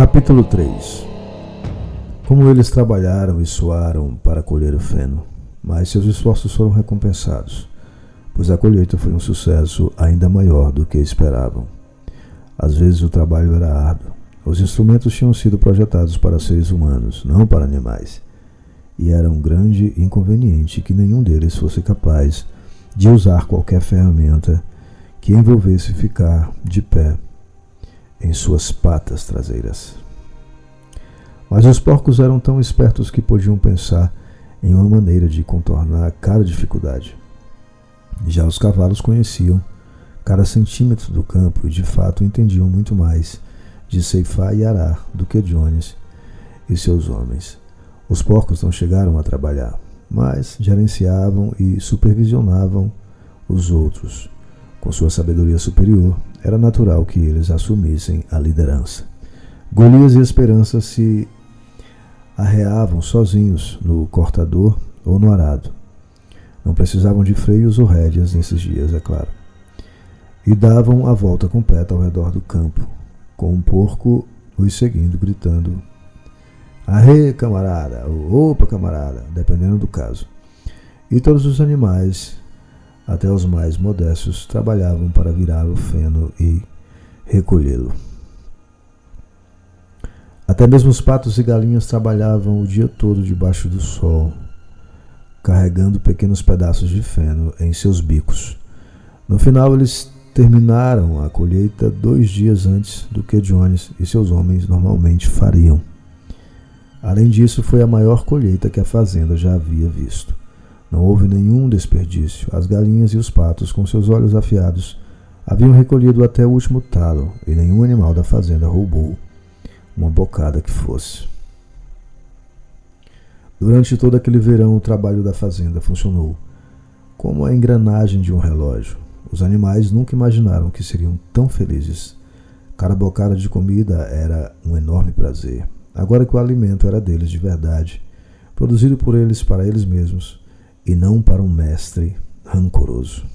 Capítulo 3. Como eles trabalharam e suaram para colher o feno, mas seus esforços foram recompensados, pois a colheita foi um sucesso ainda maior do que esperavam. Às vezes o trabalho era árduo. Os instrumentos tinham sido projetados para seres humanos, não para animais, e era um grande inconveniente que nenhum deles fosse capaz de usar qualquer ferramenta que envolvesse ficar de pé em suas patas traseiras. Mas os porcos eram tão espertos que podiam pensar em uma maneira de contornar cada dificuldade. Já os cavalos conheciam cada centímetro do campo e de fato entendiam muito mais de ceifar e arar do que Jones e seus homens. Os porcos não chegaram a trabalhar, mas gerenciavam e supervisionavam os outros. Com sua sabedoria superior, era natural que eles assumissem a liderança. Golias e Esperança se arreavam sozinhos no cortador ou no arado. Não precisavam de freios ou rédeas nesses dias, é claro. E davam a volta completa ao redor do campo, com um porco os seguindo, gritando: "Arre, camarada!" ou "Opa, camarada!", dependendo do caso. E todos os animais, até os mais modestos, trabalhavam para virar o feno e recolhê-lo. Até mesmo os patos e galinhas trabalhavam o dia todo debaixo do sol, carregando pequenos pedaços de feno em seus bicos. No final, eles terminaram a colheita 2 dias antes do que Jones e seus homens normalmente fariam. Além disso, foi a maior colheita que a fazenda já havia visto. Não houve nenhum desperdício. As galinhas e os patos, com seus olhos afiados, haviam recolhido até o último talo, e nenhum animal da fazenda roubou uma bocada que fosse. Durante todo aquele verão, o trabalho da fazenda funcionou como a engrenagem de um relógio. Os animais nunca imaginaram que seriam tão felizes. Cada bocada de comida era um enorme prazer. Agora que o alimento era deles de verdade, produzido por eles para eles mesmos, e não para um mestre rancoroso.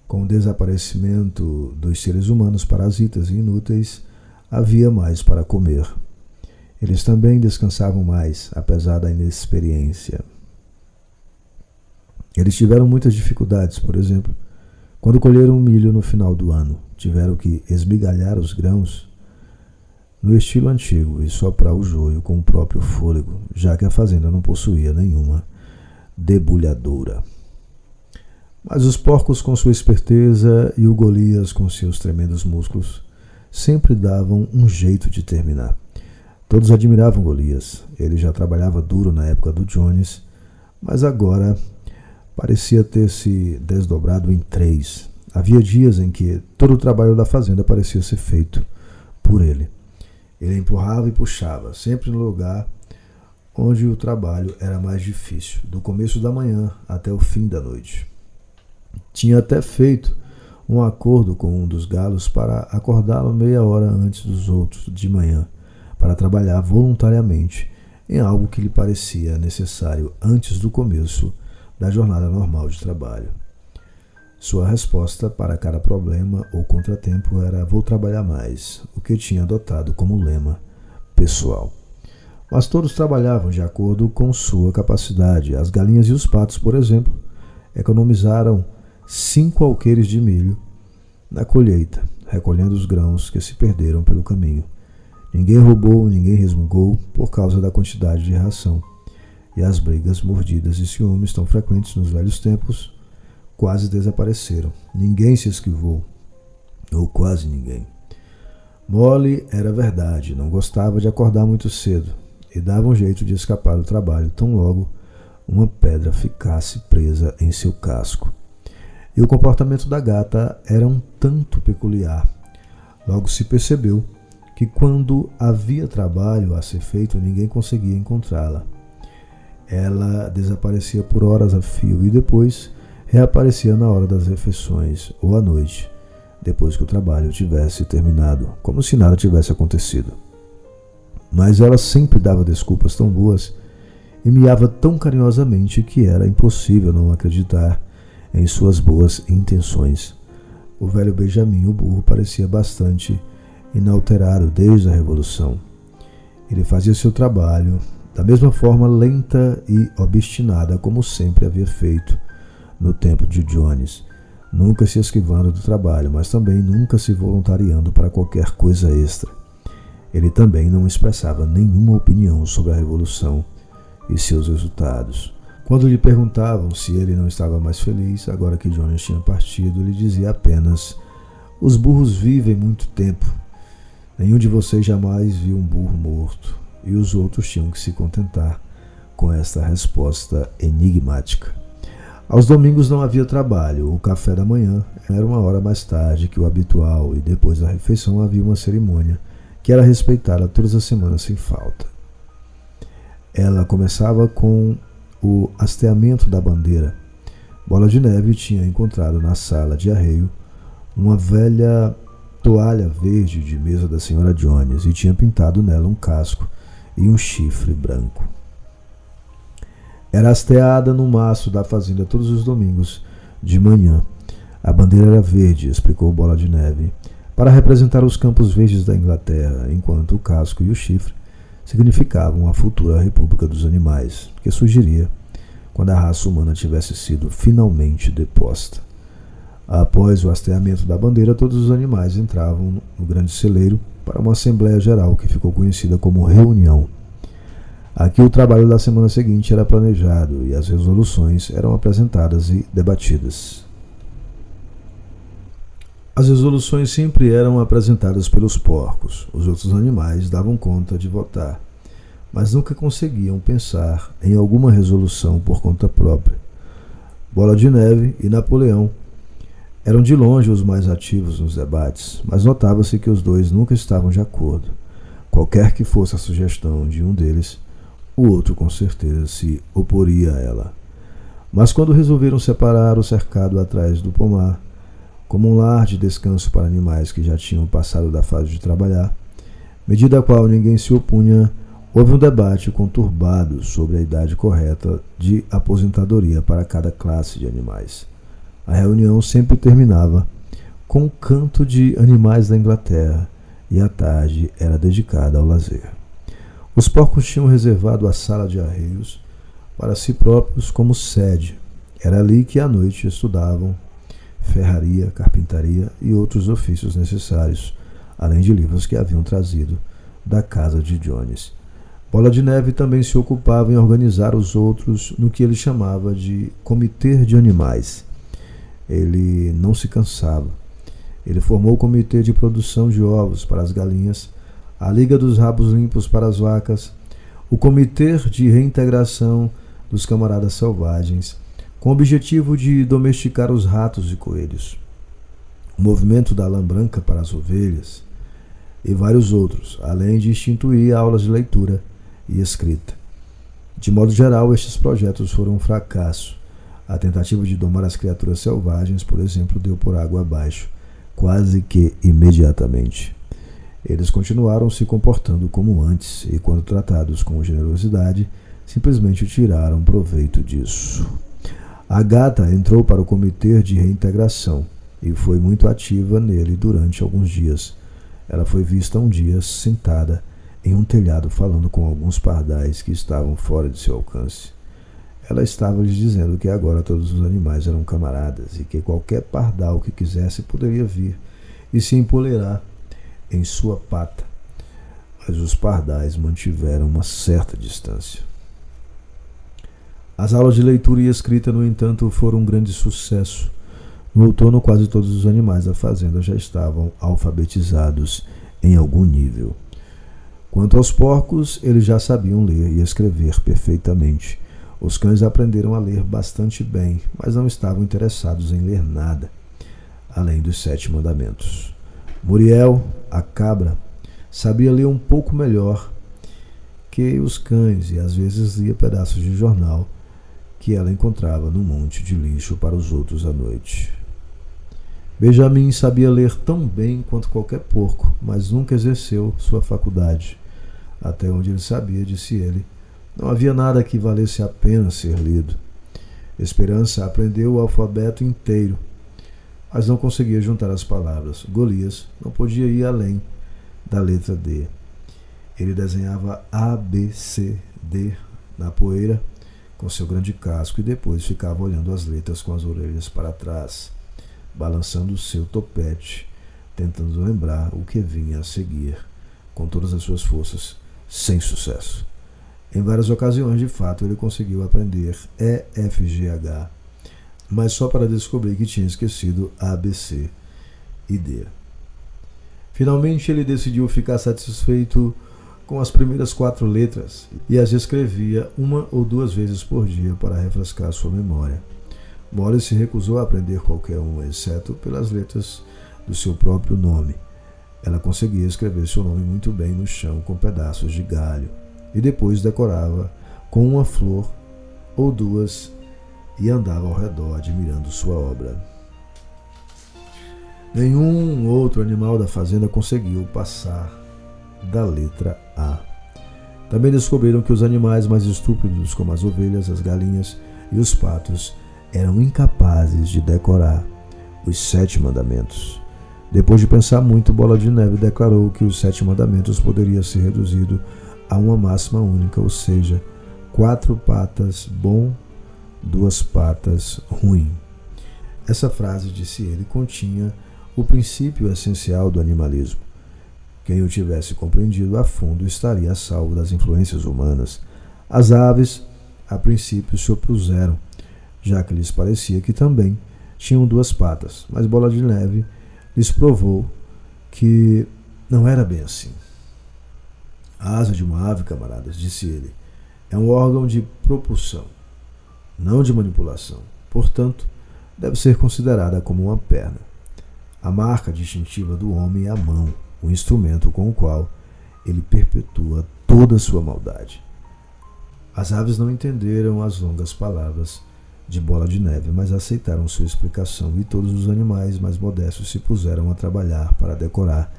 Com o desaparecimento dos seres humanos parasitas e inúteis, havia mais para comer. Eles também descansavam mais, apesar da inexperiência. Eles tiveram muitas dificuldades, por exemplo, quando colheram milho no final do ano. Tiveram que esmigalhar os grãos no estilo antigo e soprar o joio com o próprio fôlego, já que a fazenda não possuía nenhuma debulhadora. Mas os porcos, com sua esperteza, e o Golias, com seus tremendos músculos, sempre davam um jeito de terminar. Todos admiravam Golias. Ele já trabalhava duro na época do Jones, mas agora parecia ter se desdobrado em 3. Havia dias em que todo o trabalho da fazenda parecia ser feito por ele. Ele empurrava e puxava, sempre no lugar onde o trabalho era mais difícil, do começo da manhã até o fim da noite. Tinha até feito um acordo com um dos galos para acordá-lo meia hora antes dos outros de manhã, para trabalhar voluntariamente em algo que lhe parecia necessário antes do começo da jornada normal de trabalho. Sua resposta para cada problema ou contratempo era: "Vou trabalhar mais", o que tinha adotado como lema pessoal. Mas todos trabalhavam de acordo com sua capacidade. As galinhas e os patos, por exemplo, economizaram 5 alqueires de milho na colheita, recolhendo os grãos que se perderam pelo caminho. Ninguém roubou, ninguém resmungou por causa da quantidade de ração. E as brigas, mordidas e ciúmes tão frequentes nos velhos tempos quase desapareceram. Ninguém se esquivou, ou quase ninguém. Molly era verdade, não gostava de acordar muito cedo e dava um jeito de escapar do trabalho tão logo uma pedra ficasse presa em seu casco. E o comportamento da gata era um tanto peculiar. Logo se percebeu que quando havia trabalho a ser feito, ninguém conseguia encontrá-la. Ela desaparecia por horas a fio e depois reaparecia na hora das refeições ou à noite, depois que o trabalho tivesse terminado, como se nada tivesse acontecido. Mas ela sempre dava desculpas tão boas e miava tão carinhosamente que era impossível não acreditar em suas boas intenções. O velho Benjamin, o burro, parecia bastante inalterado desde a Revolução. Ele fazia seu trabalho da mesma forma lenta e obstinada como sempre havia feito no tempo de Jones, nunca se esquivando do trabalho, mas também nunca se voluntariando para qualquer coisa extra. Ele também não expressava nenhuma opinião sobre a Revolução e seus resultados. Quando lhe perguntavam se ele não estava mais feliz, agora que Jones tinha partido, ele dizia apenas: "Os burros vivem muito tempo. Nenhum de vocês jamais viu um burro morto." E os outros tinham que se contentar com esta resposta enigmática. Aos domingos não havia trabalho. O café da manhã era uma hora mais tarde que o habitual e depois da refeição havia uma cerimônia que era respeitada todas as semanas sem falta. Ela começava com o hasteamento da bandeira. Bola de Neve tinha encontrado na sala de arreio uma velha toalha verde de mesa da senhora Jones e tinha pintado nela um casco e um chifre branco. Era hasteada no mastro da fazenda todos os domingos de manhã. A bandeira era verde, explicou Bola de Neve, para representar os campos verdes da Inglaterra, enquanto o casco e o chifre significavam a futura República dos Animais, que surgiria quando a raça humana tivesse sido finalmente deposta. Após o hasteamento da bandeira, todos os animais entravam no grande celeiro para uma Assembleia Geral que ficou conhecida como reunião. Aqui o trabalho da semana seguinte era planejado e as resoluções eram apresentadas e debatidas. As resoluções sempre eram apresentadas pelos porcos. Os outros animais davam conta de votar, mas nunca conseguiam pensar em alguma resolução por conta própria. Bola de Neve e Napoleão eram de longe os mais ativos nos debates, mas notava-se que os dois nunca estavam de acordo. Qualquer que fosse a sugestão de um deles, o outro com certeza se oporia a ela. Mas quando resolveram separar o cercado atrás do pomar, como um lar de descanso para animais que já tinham passado da fase de trabalhar, medida a qual ninguém se opunha, houve um debate conturbado sobre a idade correta de aposentadoria para cada classe de animais. A reunião sempre terminava com o canto de animais da Inglaterra e a tarde era dedicada ao lazer. Os porcos tinham reservado a sala de arreios para si próprios como sede. Era ali que à noite estudavam ferraria, carpintaria e outros ofícios necessários, além de livros que haviam trazido da casa de Jones. Bola de Neve também se ocupava em organizar os outros no que ele chamava de comitê de animais. Ele não se cansava. Ele formou o comitê de produção de ovos para as galinhas, a Liga dos Rabos Limpos para as vacas, o comitê de reintegração dos camaradas selvagens, com o objetivo de domesticar os ratos e coelhos, o movimento da lã branca para as ovelhas e vários outros, além de instituir aulas de leitura e escrita. De modo geral, estes projetos foram um fracasso. A tentativa de domar as criaturas selvagens, por exemplo, deu por água abaixo, quase que imediatamente. Eles continuaram se comportando como antes e, quando tratados com generosidade, simplesmente tiraram proveito disso. A gata entrou para o comitê de reintegração e foi muito ativa nele durante alguns dias. Ela foi vista um dia sentada em um telhado falando com alguns pardais que estavam fora de seu alcance. Ela estava lhes dizendo que agora todos os animais eram camaradas e que qualquer pardal que quisesse poderia vir e se empoleirar em sua pata. Mas os pardais mantiveram uma certa distância. As aulas de leitura e escrita, no entanto, foram um grande sucesso. No outono, quase todos os animais da fazenda já estavam alfabetizados em algum nível. Quanto aos porcos, eles já sabiam ler e escrever perfeitamente. Os cães aprenderam a ler bastante bem, mas não estavam interessados em ler nada, além dos 7 mandamentos. Muriel, a cabra, sabia ler um pouco melhor que os cães e às vezes lia pedaços de jornal que ela encontrava no monte de lixo para os outros à noite. Benjamin sabia ler tão bem quanto qualquer porco, mas nunca exerceu sua faculdade. Até onde ele sabia, disse ele, não havia nada que valesse a pena ser lido. Esperança aprendeu o alfabeto inteiro, mas não conseguia juntar as palavras. Golias não podia ir além da letra D. Ele desenhava A, B, C, D na poeira com seu grande casco e depois ficava olhando as letras com as orelhas para trás, balançando o seu topete, tentando lembrar o que vinha a seguir, com todas as suas forças, sem sucesso. Em várias ocasiões, de fato, ele conseguiu aprender E, F, G, H, mas só para descobrir que tinha esquecido A, B, C e D. Finalmente, ele decidiu ficar satisfeito com as primeiras 4 letras e as escrevia 1 ou 2 vezes por dia para refrescar sua memória. Molly se recusou a aprender qualquer uma, exceto pelas letras do seu próprio nome. Ela conseguia escrever seu nome muito bem no chão com pedaços de galho e depois decorava com uma flor ou 2 e andava ao redor admirando sua obra. Nenhum outro animal da fazenda conseguiu passar da letra A. Também descobriram que os animais mais estúpidos, como as ovelhas, as galinhas e os patos, eram incapazes de decorar os 7 mandamentos. Depois de pensar muito, Bola de Neve declarou que os 7 mandamentos poderiam ser reduzidos a uma máxima única, ou seja, 4 patas bom, 2 patas ruim. Essa frase, disse ele, continha o princípio essencial do animalismo. Quem o tivesse compreendido a fundo estaria a salvo das influências humanas. As aves, a princípio, se opuseram, já que lhes parecia que também tinham 2 patas, mas Bola de Neve lhes provou que não era bem assim. A asa de uma ave, camaradas, disse ele, é um órgão de propulsão, não de manipulação. Portanto, deve ser considerada como uma perna. A marca distintiva do homem é a mão, o instrumento com o qual ele perpetua toda a sua maldade. As aves não entenderam as longas palavras de Bola de Neve, mas aceitaram sua explicação e todos os animais mais modestos se puseram a trabalhar para decorar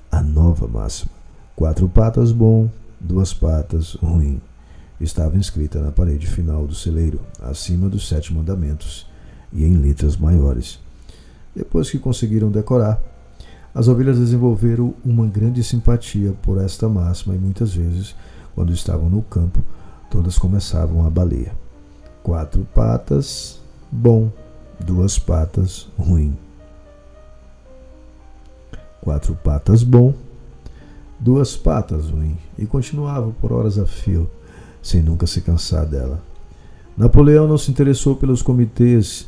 a nova máxima. 4 patas bom, 2 patas ruim. Estava inscrita na parede final do celeiro, acima dos 7 mandamentos e em letras maiores. Depois que conseguiram decorar, as ovelhas desenvolveram uma grande simpatia por esta máxima e muitas vezes, quando estavam no campo, todas começavam a baler. 4 patas bom, 2 patas ruim. 4 patas bom, 2 patas ruim. E continuavam por horas a fio, sem nunca se cansar dela. Napoleão não se interessou pelos comitês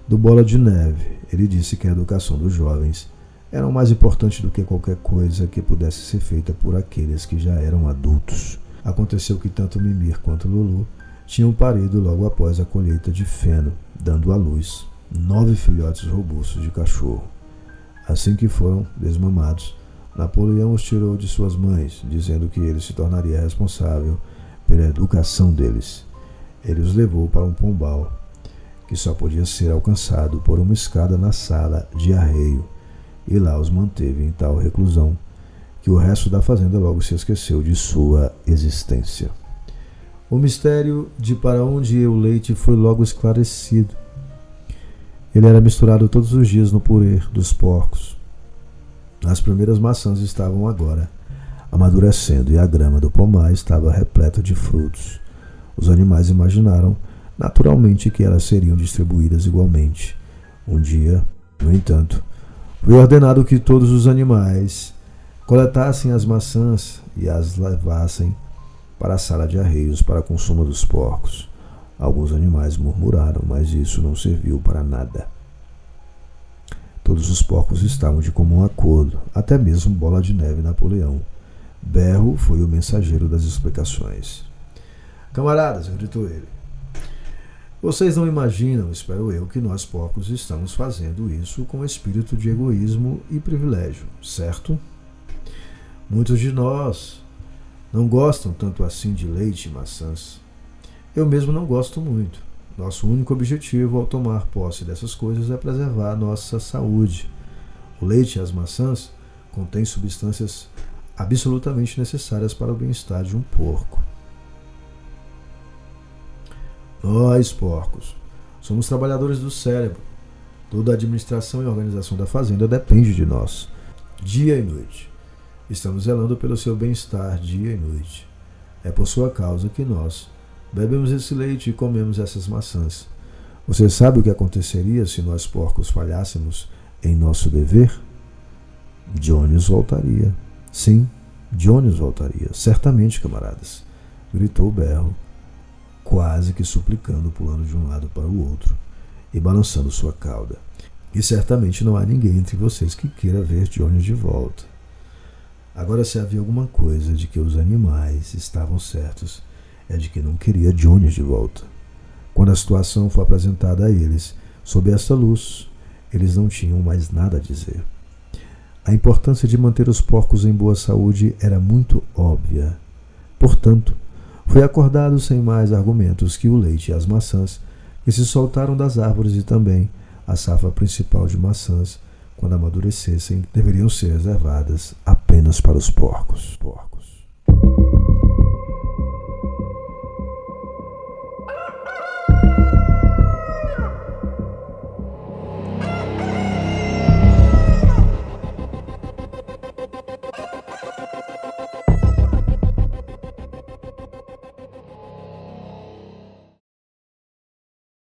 do Bola de Neve. Ele disse que a educação dos jovens era mais importante do que qualquer coisa que pudesse ser feita por aqueles que já eram adultos. Aconteceu que tanto Mimir quanto Lulu tinham parido logo após a colheita de feno, dando à luz 9 filhotes robustos de cachorro. Assim que foram desmamados, Napoleão os tirou de suas mães, dizendo que ele se tornaria responsável pela educação deles. Ele os levou para um pombal, que só podia ser alcançado por uma escada na sala de arreio, e lá os manteve em tal reclusão que o resto da fazenda logo se esqueceu de sua existência. O mistério de para onde ia o leite foi logo esclarecido. Ele era misturado todos os dias no purê dos porcos. As primeiras maçãs estavam agora amadurecendo e a grama do pomar estava repleta de frutos. Os animais imaginaram naturalmente que elas seriam distribuídas igualmente. Um dia, no entanto, foi ordenado que todos os animais coletassem as maçãs e as levassem para a sala de arreios para consumo dos porcos. Alguns animais murmuraram, mas isso não serviu para nada. Todos os porcos estavam de comum acordo, até mesmo Bola de Neve e Napoleão. Berro foi o mensageiro das explicações. Camaradas, gritou ele, vocês não imaginam, espero eu, que nós porcos estamos fazendo isso com espírito de egoísmo e privilégio, certo? Muitos de nós não gostam tanto assim de leite e maçãs. Eu mesmo não gosto muito. Nosso único objetivo ao tomar posse dessas coisas é preservar nossa saúde. O leite e as maçãs contêm substâncias absolutamente necessárias para o bem-estar de um porco. Nós, porcos, somos trabalhadores do cérebro. Toda a administração e organização da fazenda depende de nós, dia e noite. Estamos zelando pelo seu bem-estar dia e noite. É por sua causa que nós bebemos esse leite e comemos essas maçãs. Você sabe o que aconteceria se nós porcos falhássemos em nosso dever? Jones voltaria. Sim, Jones voltaria. Certamente, camaradas, gritou Berro, quase que suplicando, pulando de um lado para o outro e balançando sua cauda. E certamente não há ninguém entre vocês que queira ver Jones de volta. Agora, se havia alguma coisa de que os animais estavam certos, é de que não queria Jones de volta. Quando a situação foi apresentada a eles, sob esta luz, eles não tinham mais nada a dizer. A importância de manter os porcos em boa saúde era muito óbvia. Portanto, foi acordado sem mais argumentos que o leite e as maçãs, que se soltaram das árvores, e também a safra principal de maçãs, quando amadurecessem, deveriam ser reservadas apenas para os porcos.